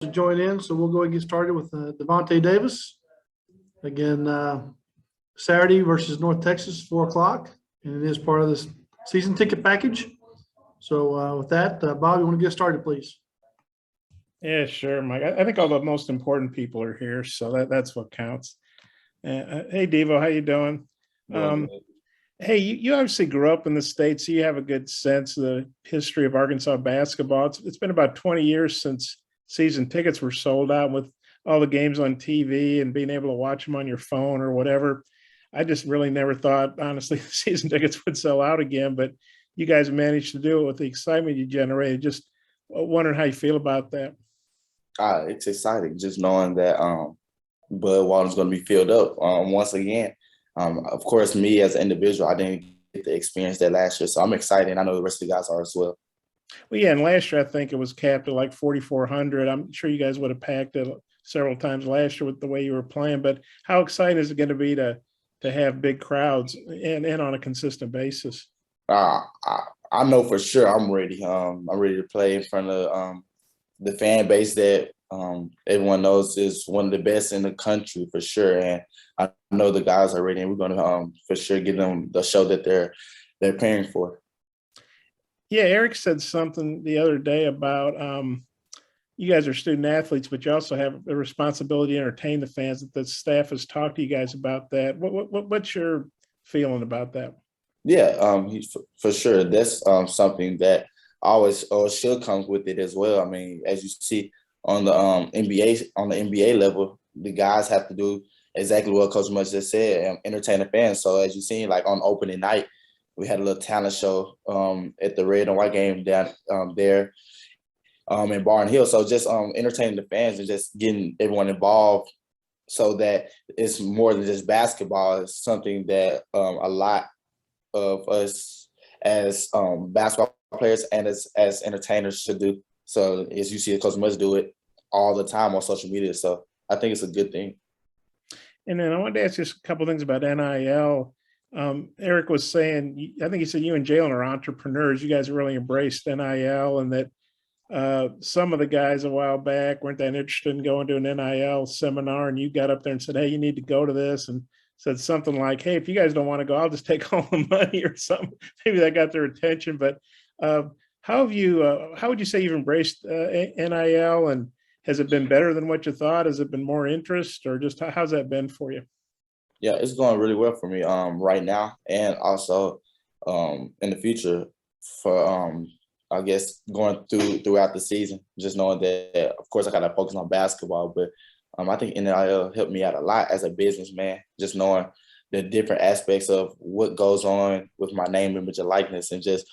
to join in, so we'll go and get started with Devontae Davis. Again, Saturday versus North Texas, 4 o'clock, and it is part of this season ticket package. So with that, Bob, you want to get started, please? Yeah, sure, Mike. I think all the most important people are here, so that's what counts. Hey, Devo, how you doing? Hey, you obviously grew up in the States, so you have a good sense of the history of Arkansas basketball. It's been about 20 years since season tickets were sold out, with all the games on TV and being able to watch them on your phone or whatever. I just really never thought, honestly, season tickets would sell out again, but you guys managed to do it with the excitement you generated. Just wondering how you feel about that. It's exciting just knowing that Bud Walton's going to be filled up once again. Of course, me as an individual, I didn't get to experience that last year, so I'm excited. I know the rest of the guys are as well. Well, yeah, and last year I think it was capped at like 4,400. I'm sure you guys would have packed it several times last year with the way you were playing. But how exciting is it going to be to have big crowds and on a consistent basis? I know for sure I'm ready. I'm ready to play in front of the fan base that everyone knows is one of the best in the country for sure. And I know the guys are ready, and we're going to for sure give them the show that they're preparing for. Yeah, Eric said something the other day about you guys are student athletes, but you also have the responsibility to entertain the fans. That the staff has talked to you guys about that. What's your feeling about that? Yeah, for sure. That's something that always should come with it as well. I mean, as you see on the NBA level, the guys have to do exactly what Coach Much just said, entertain the fans. So as you seen, like on opening night, we had a little talent show at the Red and White game down there in Barn Hill. So just entertaining the fans and just getting everyone involved so that it's more than just basketball. It's something that a lot of us as basketball players and as entertainers should do. So as you see, Coach Much do it all the time on social media. So I think it's a good thing. And then I wanted to ask you a couple things about NIL. Eric was saying, I think he said you and Jalen are entrepreneurs. You guys really embraced NIL, and that some of the guys a while back weren't that interested in going to an NIL seminar, and you got up there and said, hey, you need to go to this, and said something like, hey, if you guys don't want to go, I'll just take all the money or something. Maybe that got their attention. But how would you say you've embraced NIL, and has it been better than what you thought? Has it been more interest, or just how's that been for you? Yeah, it's going really well for me right now, and also in the future for I guess going throughout the season. Just knowing that, of course, I got to focus on basketball, but I think NIL helped me out a lot as a businessman. Just knowing the different aspects of what goes on with my name, image, and likeness, and just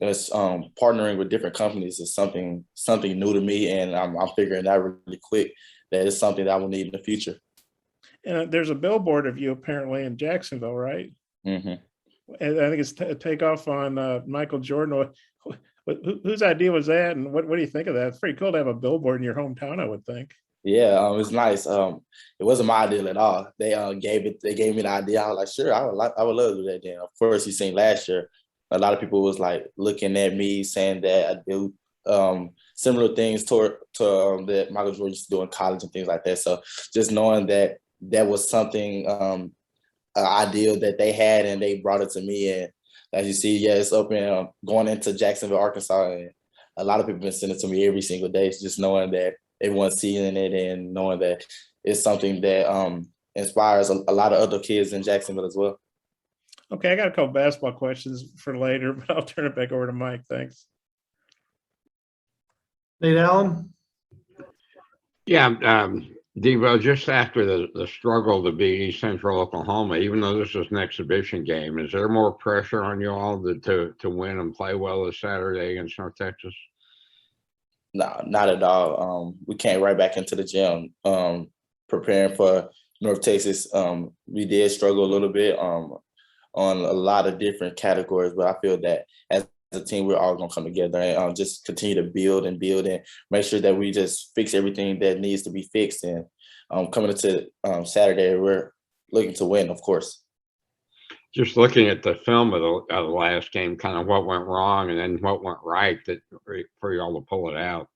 partnering with different companies is something new to me, and I'm figuring out really quick that it's something that I will need in the future. And there's a billboard of you apparently in Jacksonville, right? Mm-hmm. And I think it's a takeoff on Michael Jordan. Whose idea was that, and what do you think of that? It's pretty cool to have a billboard in your hometown, I would think. Yeah, it's nice. It wasn't my idea at all. They gave me the idea. I was like, sure, I would love to do that. Then, of course, you seen last year, a lot of people was like looking at me saying that I do similar things to that Michael Jordan used to do in college and things like that. So just knowing that was something, an ideal that they had, and they brought it to me. And as you see, yeah, it's up in going into Jacksonville, Arkansas, and a lot of people been sending it to me every single day. Just knowing that everyone's seeing it and knowing that it's something that inspires a lot of other kids in Jacksonville as well. Okay, I got a couple basketball questions for later, but I'll turn it back over to Mike. Thanks. Nate Allen? Yeah, Devo, just after the struggle to beat East Central Oklahoma, even though this is an exhibition game, is there more pressure on you all to win and play well this Saturday against North Texas? No, not at all. We came right back into the gym preparing for North Texas. We did struggle a little bit on a lot of different categories, but I feel that as a team, we're all going to come together and just continue to build and make sure that we just fix everything that needs to be fixed. And coming into Saturday, we're looking to win, of course. Just looking at the film of the last game, kind of what went wrong and then what went right for you all to pull it out.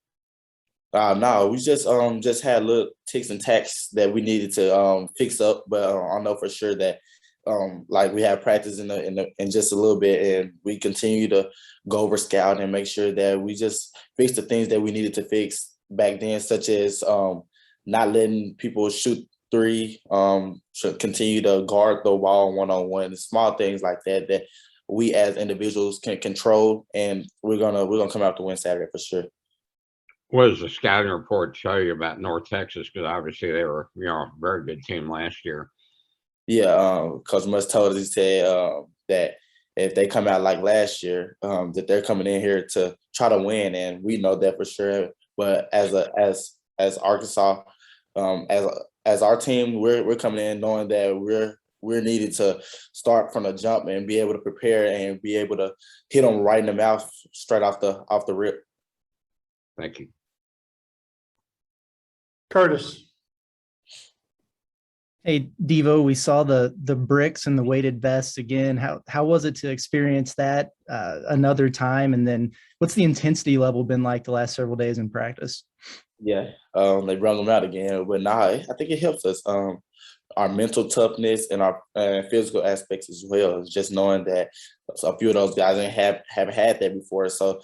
No, we just had little ticks and tacks that we needed to fix up, but I know for sure that like we have practice in just a little bit, and we continue to go over scout and make sure that we just fix the things that we needed to fix back then, such as not letting people shoot three, should continue to guard the ball one-on-one, small things like that that we as individuals can control, and we're gonna come out to win Saturday for sure. What does the scouting report show you about North Texas? Because obviously they were, a very good team last year. Yeah, Coach Musk told us, he said that if they come out like last year, that they're coming in here to try to win, and we know that for sure. But as Arkansas, as our team, we're coming in knowing that we're needed to start from the jump and be able to prepare and be able to hit them right in the mouth straight off the rip. Thank you. Curtis. Hey, Devo, we saw the bricks and the weighted vests again. How was it to experience that another time? And then what's the intensity level been like the last several days in practice? Yeah, they brung them out again, but nah, I think it helps us. Our mental toughness and our physical aspects as well. Just knowing that a few of those guys have had that before, so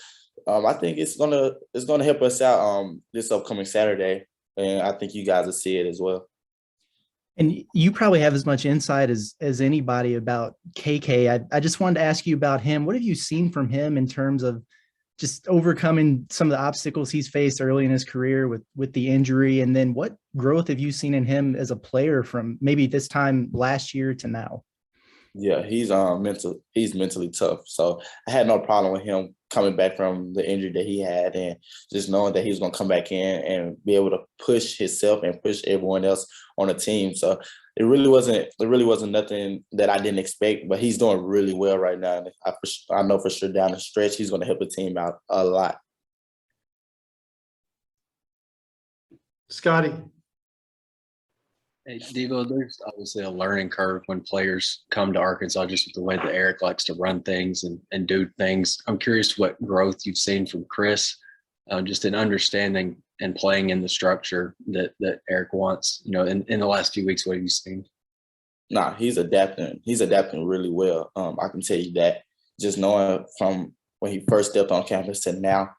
I think it's gonna help us out this upcoming Saturday, and I think you guys will see it as well. And you probably have as much insight as anybody about KK. I just wanted to ask you about him. What have you seen from him in terms of just overcoming some of the obstacles he's faced early in his career with the injury? And then what growth have you seen in him as a player from maybe this time last year to now? Yeah, he's mentally tough. So I had no problem with him coming back from the injury that he had, and just knowing that he was gonna come back in and be able to push himself and push everyone else on the team. So it really wasn't nothing that I didn't expect, but he's doing really well right now. And I know for sure down the stretch he's gonna help the team out a lot. Scotty. Hey, Devo, there's obviously a learning curve when players come to Arkansas, just with the way that Eric likes to run things and do things. I'm curious what growth you've seen from Chris, just in understanding and playing in the structure that Eric wants. In the last few weeks, what have you seen? Nah, he's adapting. He's adapting really well. I can tell you that, just knowing from when he first stepped on campus to now,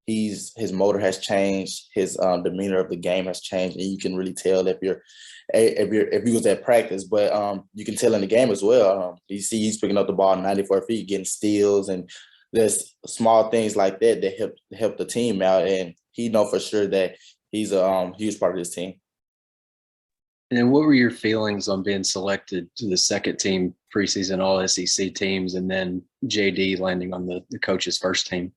his motor has changed, his demeanor of the game has changed, and you can really tell if he was at practice, but you can tell in the game as well. You see he's picking up the ball 94 feet, getting steals, and there's small things like that that help the team out, and he know for sure that he's a huge part of this team. And then what were your feelings on being selected to the second team preseason All SEC teams, and then JD landing on the coach's first team?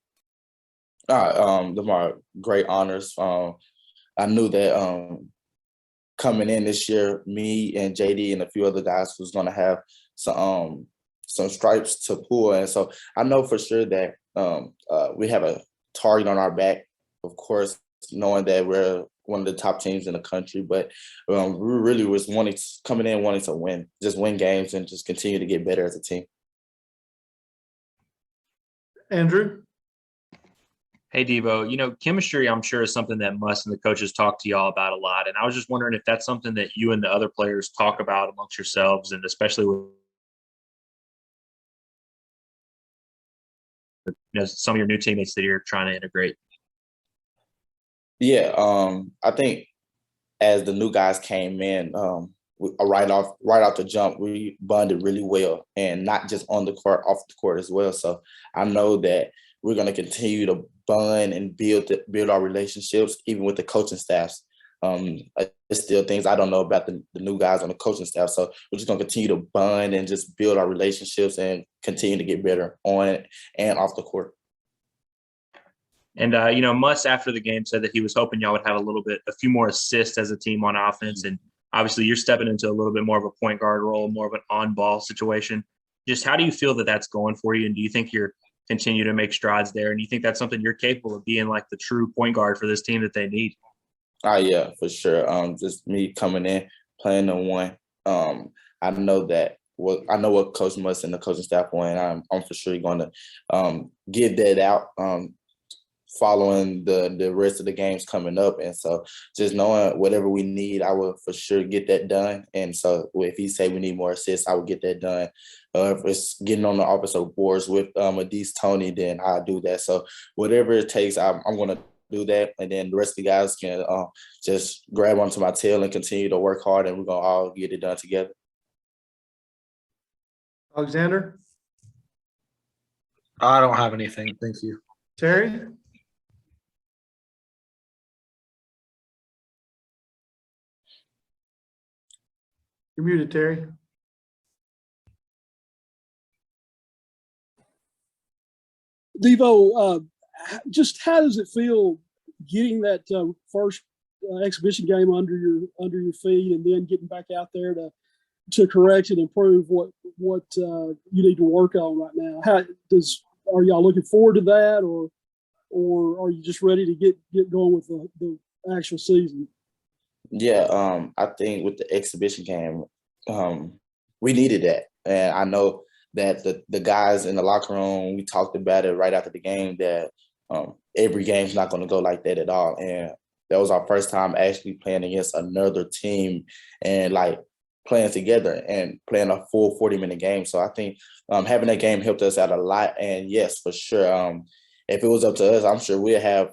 Them are great honors. I knew that coming in this year, me and JD and a few other guys was going to have some stripes to pull, and so I know for sure that we have a target on our back. Of course, knowing that we're one of the top teams in the country, but we really was wanting to win, just win games and just continue to get better as a team. Andrew. Hey, Devo, chemistry, I'm sure, is something that Muss and the coaches talk to y'all about a lot. And I was just wondering if that's something that you and the other players talk about amongst yourselves, and especially with some of your new teammates that you're trying to integrate. Yeah, I think as the new guys came in, right off the jump, we bonded really well, and not just on the court, off the court as well. So I know that we're going to continue to bond and build our relationships, even with the coaching staffs. There's still things I don't know about the new guys on the coaching staff. So we're just going to continue to bond and just build our relationships and continue to get better on and off the court. And, Muss after the game said that he was hoping y'all would have a few more assists as a team on offense. And obviously you're stepping into a little bit more of a point guard role, more of an on-ball situation. Just how do you feel that that's going for you? And do you think you're continue to make strides there? And you think that's something you're capable of being like the true point guard for this team that they need? Yeah, for sure. Just me coming in, playing the one. I know what Coach Muss and the coaching staff want, and I'm for sure going to get that out following the rest of the games coming up. And so just knowing whatever we need, I will for sure get that done. And so if he say we need more assists, I will get that done. If it's getting on the offensive boards with Adise Tony, then I'll do that. So whatever it takes, I'm going to do that. And then the rest of the guys can just grab onto my tail and continue to work hard, and we're going to all get it done together. Alexander, I don't have anything. Thank you. Terry? You're muted, Terry. Devo, just how does it feel getting that first exhibition game under your feet, and then getting back out there to correct and improve what you need to work on right now? Are y'all looking forward to that, or are you just ready to get going with the actual season? Yeah, I think with the exhibition game, we needed that, and I know that the guys in the locker room, we talked about it right after the game, that every game's not going to go like that at all. And that was our first time actually playing against another team and like playing together and playing a full 40-minute game. So I think having that game helped us out a lot. And yes, for sure, if it was up to us, I'm sure we'd have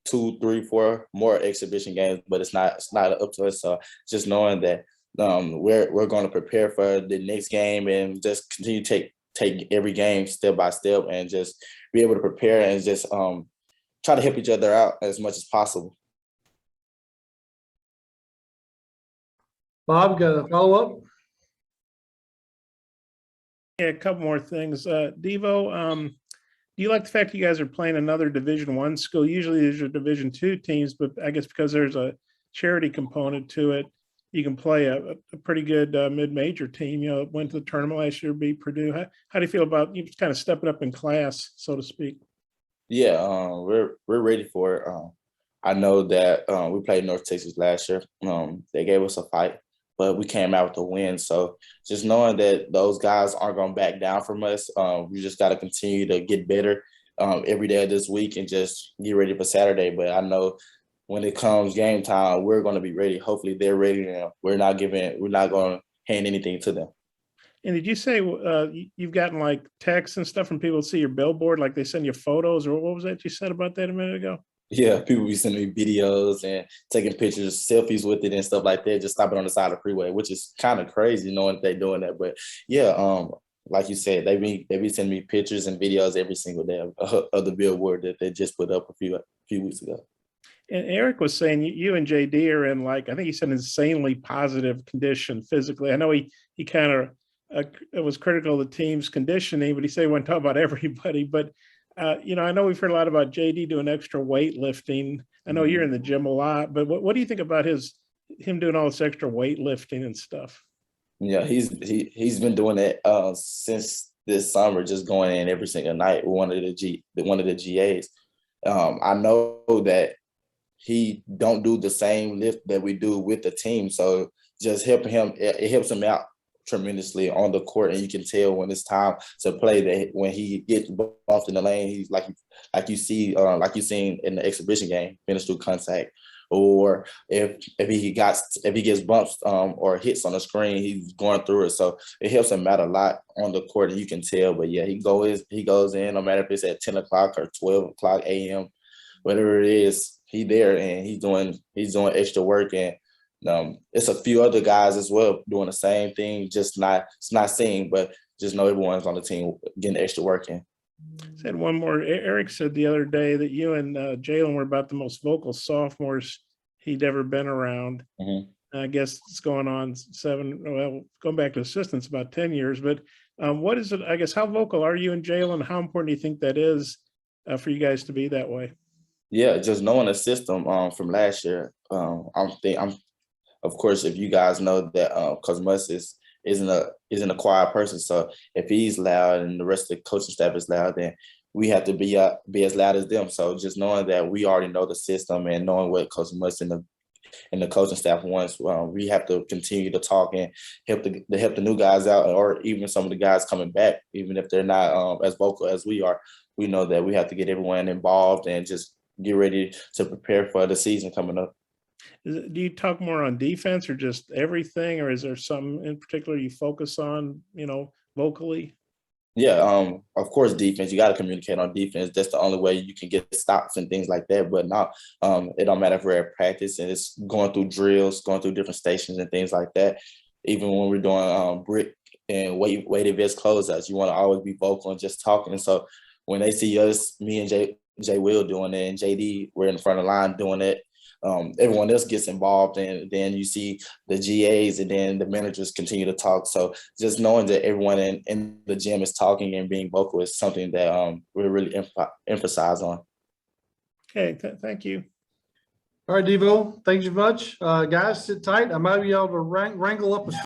2, 3, 4 more exhibition games, but it's not up to us. So just knowing that we're going to prepare for the next game and just continue to take every game step by step and just be able to prepare and just try to help each other out as much as possible. Bob, got a follow-up? Yeah, a couple more things. Devo, do you like the fact you guys are playing another Division I school? Usually these are Division II teams, but I guess because there's a charity component to it, you can play a pretty good mid-major team. You know, went to the tournament last year, beat Purdue. How do you feel about you kind of stepping up in class, so to speak? Yeah, we're ready for it. I know that we played North Texas last year. They gave us a fight, but we came out with a win. So just knowing that those guys aren't going to back down from us, we just got to continue to get better every day of this week and just get ready for Saturday. But I know when it comes game time, we're going to be ready. Hopefully they're ready. And we're not going to hand anything to them. And did you say you've gotten like texts and stuff from people to see your billboard, like they send you photos, or what was that you said about that a minute ago? Yeah, people be sending me videos and taking pictures, selfies with it and stuff like that, just stopping on the side of the freeway, which is kind of crazy knowing that they're doing that. But yeah, like you said, they be sending me pictures and videos every single day of the billboard that they just put up a few weeks ago. And Eric was saying you and JD are in, like, I think he said insanely positive condition physically. I know he kind of was critical of the team's conditioning, but he said he wouldn't talk about everybody. But you know, I know we've heard a lot about JD doing extra weightlifting. I know you're in the gym a lot, but what do you think about him doing all this extra weightlifting and stuff? Yeah, he's been doing it since this summer, just going in every single night with one of the GAs. I know that he don't do the same lift that we do with the team, so just helping him, it helps him out tremendously on the court, and you can tell when it's time to play that when he gets bumped in the lane, he's like you seen in the exhibition game, finish through contact, or if he gets bumps or hits on the screen, he's going through it. So it helps him out a lot on the court, and you can tell. But yeah, he goes in, no matter if it's at 10 o'clock or 12 o'clock a.m., whatever it is, he there and he's doing extra work. And it's a few other guys as well doing the same thing, it's not seeing, but just know everyone's on the team getting extra work in. Said one more. Eric said the other day that you and Jalen were about the most vocal sophomores he'd ever been around. Mm-hmm. I guess it's going on going back to assistants about 10 years. But what is it? I guess how vocal are you and Jalen? How important do you think that is for you guys to be that way? Yeah, just knowing the system from last year. Of course, if you guys know that, because Muss isn't a quiet person, so if he's loud and the rest of the coaching staff is loud, then we have to be as loud as them. So just knowing that we already know the system and knowing what Coach Muss and and the coaching staff wants. We have to continue to talk and help the new guys out, or even some of the guys coming back, even if they're not as vocal as we are. We know that we have to get everyone involved and just get ready to prepare for the season coming up. Do you talk more on defense or just everything, or is there something in particular you focus on, vocally? Yeah, of course, defense. You got to communicate on defense. That's the only way you can get stops and things like that. But now, it don't matter if we're at practice and it's going through drills, going through different stations and things like that. Even when we're doing brick and weighted vest closeouts, you want to always be vocal and just talking. And so when they see us, me and Jay Will doing it, and JD, we're in the front of the line doing it. Everyone else gets involved, and then you see the GAs, and then the managers continue to talk. So just knowing that everyone in the gym is talking and being vocal is something that we really emphasize on. Okay, thank you. All right, Devo, thank you much. Guys, sit tight. I might be able to wrangle up a